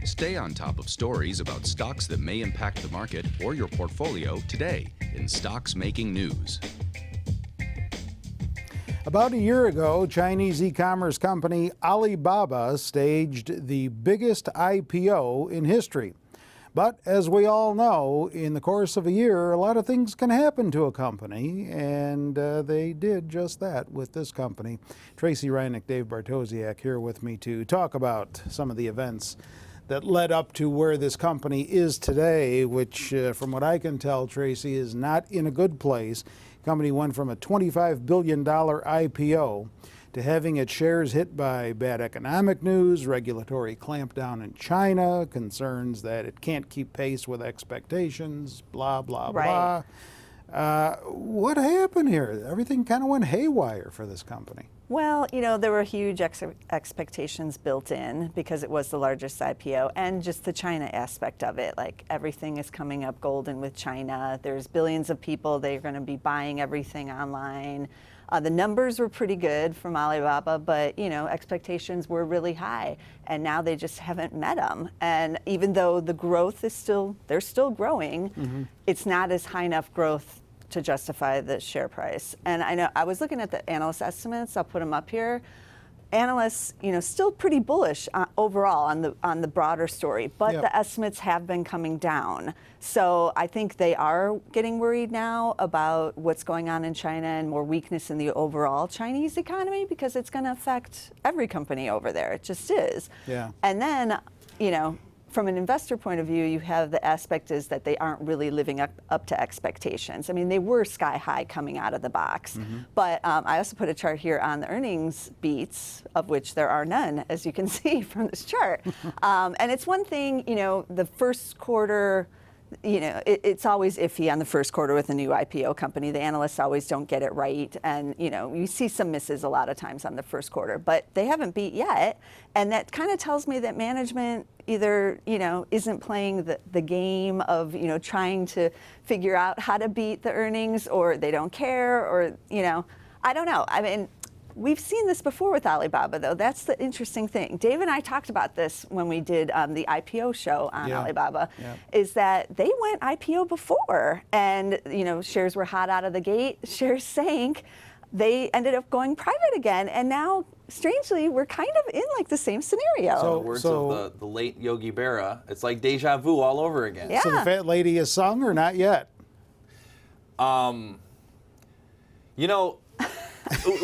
Stay on top of stories about stocks that may impact the market or your portfolio today in Stocks Making News. About a year ago, Chinese e-commerce company Alibaba staged the biggest IPO in history. But as we all know, in the course of a year, a lot of things can happen to a company, and they did just that with this company. Tracey, Ryniec, Dave Bartosiak here with me to talk about some of the events that led up to where this company is today, which, from what I can tell, Tracey, is not in a good place. The company went from a $25 billion IPO to having its shares hit by bad economic news, regulatory clampdown in China, concerns that it can't keep pace with expectations, blah, blah, blah. What happened here? Everything kind of went haywire for this company. Well, you know, there were huge expectations built in because it was the largest IPO, and just the China aspect of it. Like, everything is coming up golden with China. There's billions of people. They're going to be buying everything online. The numbers were pretty good from Alibaba, but, you know, expectations were really high, and now they just haven't met them. And even though the growth is they're still growing, it's not as high enough growth to justify the share price. And I know I was looking at the analyst estimates. I'll put them up here. Analysts, you know, still pretty bullish overall on the broader story, but the estimates have been coming down. So I think they are getting worried now about what's going on in China and more weakness in the overall Chinese economy, because it's going to affect every company over there. It just is. Yeah. And then, you know, from an investor point of view, you have the aspect is that they aren't really living up to expectations. I mean, they were sky high coming out of the box. But I also put a chart here on the earnings beats, of which there are none, as you can see from this chart. And it's one thing, you know, the first quarter, you know, it's always iffy on the first quarter with a new IPO company. The analysts always don't get it right. And, you know, you see some misses a lot of times on the first quarter, but they haven't beat yet. And that kind of tells me that management either, you know, isn't playing the game of, you know, trying to figure out how to beat the earnings, or they don't care, or, you know, I don't know. I mean, we've seen this before with Alibaba, though. That's the interesting thing. Dave and I talked about this when we did the IPO show on Alibaba, is that they went IPO before, and, you know, shares were hot out of the gate, shares sank, they ended up going private again, and now, strangely, we're kind of in like the same scenario. So, in the words of the late Yogi Berra, it's like deja vu all over again. Yeah. So the fat lady is sung, or not yet? You know,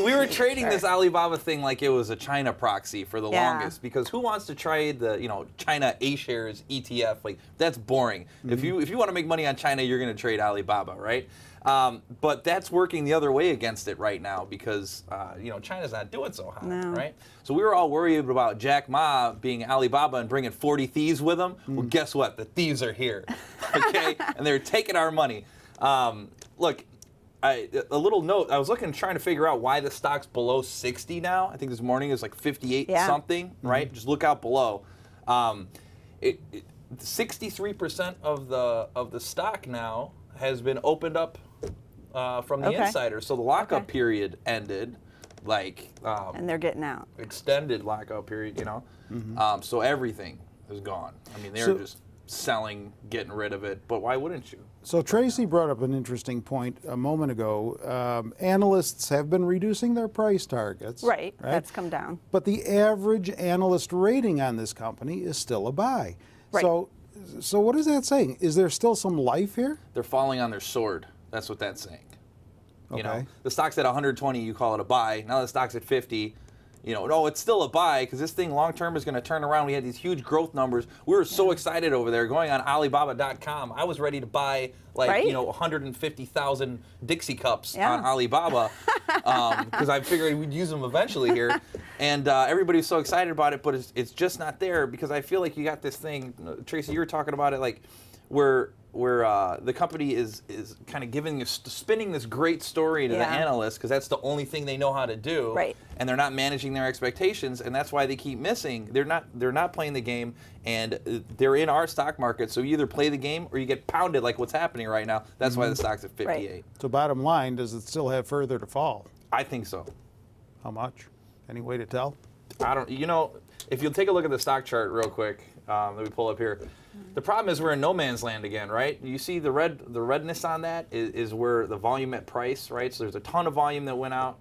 we were trading this Alibaba thing like it was a China proxy for the longest, because who wants to trade the, you know, China A-shares ETF? Like, that's boring. If you want to make money on China, you're going to trade Alibaba, right? But that's working the other way against it right now, because you know, China's not doing so hot, right? So we were all worried about Jack Ma being Alibaba and bringing 40 thieves with him. Well, guess what? The thieves are here, okay? And they're taking our money. Look. A little note, I was trying to figure out why the stock's below 60 now. I think this morning it was like 58 something, right? Just look out below. 63% of the stock now has been opened up from the insider. So the lockup period ended, like and they're getting out. Extended lockup period, you know. So everything is gone. I mean, they're just selling, getting rid of it. But why wouldn't you? So Tracey brought up an interesting point a moment ago. Analysts have been reducing their price targets. Right, that's come down. But the average analyst rating on this company is still a buy. Right. So what is that saying? Is there still some life here? They're falling on their sword. That's what that's saying. You know, the stock's at 120, you call it a buy. Now the stock's at 50. You know, no, it's still a buy, because this thing long term is going to turn around. We had these huge growth numbers. We were so excited over there going on Alibaba.com. I was ready to buy, like, you know, 150,000 Dixie cups on Alibaba, because I figured we'd use them eventually here. And everybody was so excited about it, but it's just not there, because I feel like you got this thing, Tracey, you were talking about it, like, where the company is kind of spinning this great story to the analysts, because that's the only thing they know how to do. Right. And they're not managing their expectations, and that's why they keep missing. They're not playing the game, and they're in our stock market. So you either play the game or you get pounded, like what's happening right now. That's why the stock's at 58. Right. So bottom line, does it still have further to fall? I think so. How much? Any way to tell? I don't. You know, if you'll take a look at the stock chart real quick, that we pull up here. The problem is we're in no man's land again, right? You see the redness on that is where the volume at price, right? So there's a ton of volume that went out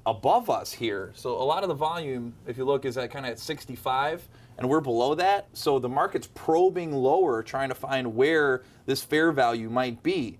above us here. So a lot of the volume, if you look, is at kind of at 65, and we're below that. So the market's probing lower, trying to find where this fair value might be.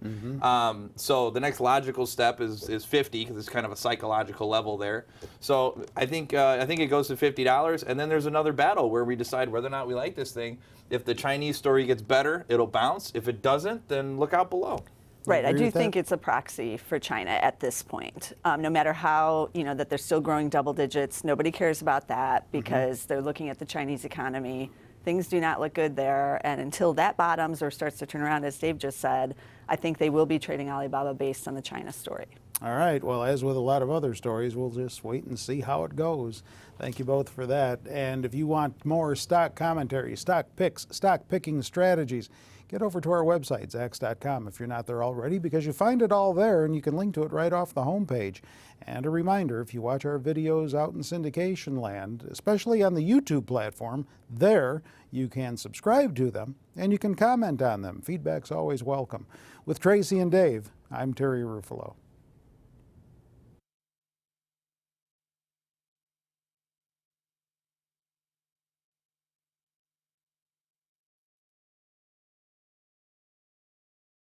So the next logical step is 50, because it's kind of a psychological level there. So I think it goes to $50, and then there's another battle where we decide whether or not we like this thing. If the Chinese story gets better, it'll bounce. If it doesn't, then look out below. Right, I do think it's a proxy for China at this point. No matter how, that they're still growing double digits, nobody cares about that because they're looking at the Chinese economy. Things do not look good there, and until that bottoms or starts to turn around, as Dave just said, I think they will be trading Alibaba based on the China story. All right, well, as with a lot of other stories, we'll just wait and see how it goes. Thank you both for that. And if you want more stock commentary, stock picks, stock picking strategies, get over to our website, Zacks.com, if you're not there already, because you find it all there and you can link to it right off the homepage. And a reminder, if you watch our videos out in syndication land, especially on the YouTube platform, there you can subscribe to them and you can comment on them. Feedback's always welcome. With Tracey and Dave, I'm Terry Ruffalo.